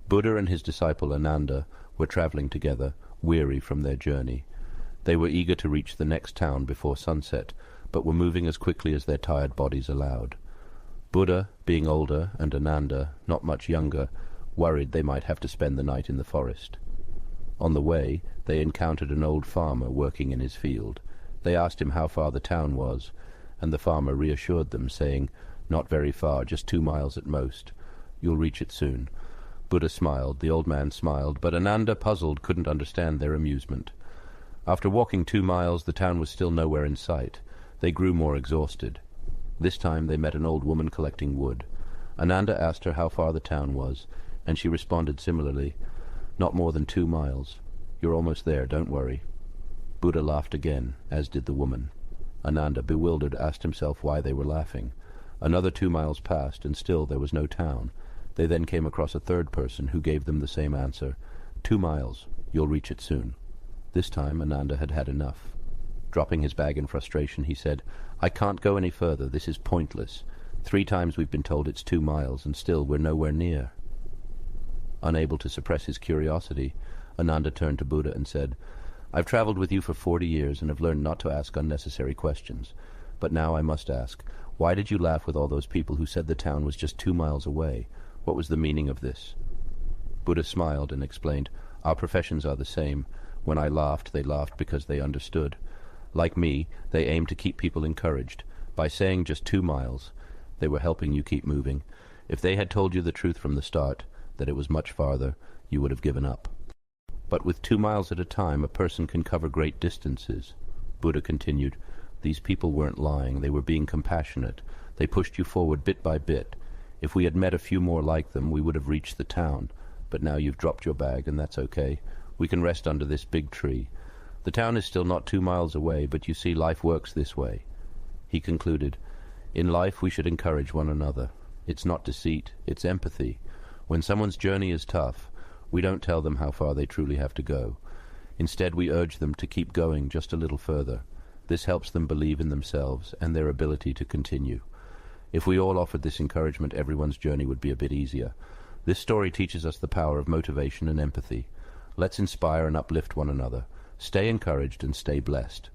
Buddha and his disciple Ananda were traveling together, weary from their journey. They were eager to reach the next town before sunset, but were moving as quickly as their tired bodies allowed. Buddha, being older, and Ananda, not much younger, worried they might have to spend the night in the forest. On the way, they encountered an old farmer working in his field. They asked him how far the town was, and the farmer reassured them, saying, "Not very far, just 2 miles at most. You'll reach it soon." Buddha smiled, the old man smiled, but Ananda, puzzled, couldn't understand their amusement. After walking 2 miles, the town was still nowhere in sight. They grew more exhausted. This time they met an old woman collecting wood. Ananda asked her how far the town was, and she responded similarly, "Not more than 2 miles. You're almost there, don't worry." Buddha laughed again, as did the woman. Ananda, bewildered, asked himself why they were laughing. Another 2 miles passed, and still there was no town. They then came across a third person who gave them the same answer. 2 miles. You'll reach it soon." This time Ananda had had enough. Dropping his bag in frustration, he said, "I can't go any further. This is pointless. 3 times we've been told it's 2 miles, and still we're nowhere near." Unable to suppress his curiosity, Ananda turned to Buddha and said, "I've traveled with you for 40 years and have learned not to ask unnecessary questions. But now I must ask, why did you laugh with all those people who said the town was just 2 miles away? What was the meaning of this?" Buddha smiled and explained, "Our professions are the same. When I laughed, they laughed because they understood. Like me, they aim to keep people encouraged. By saying just 2 miles, they were helping you keep moving. If they had told you the truth from the start, that it was much farther, you would have given up. But with 2 miles at a time, a person can cover great distances." Buddha continued, "These people weren't lying. They were being compassionate. They pushed you forward bit by bit. If we had met a few more like them, we would have reached the town. But now you've dropped your bag, and that's okay. We can rest under this big tree. The town is still not 2 miles away, but you see, life works this way." He concluded, "In life we should encourage one another. It's not deceit, it's empathy. When someone's journey is tough, we don't tell them how far they truly have to go. Instead, we urge them to keep going just a little further. This helps them believe in themselves and their ability to continue. If we all offered this encouragement, everyone's journey would be a bit easier. This story teaches us the power of motivation and empathy. Let's inspire and uplift one another. Stay encouraged and stay blessed."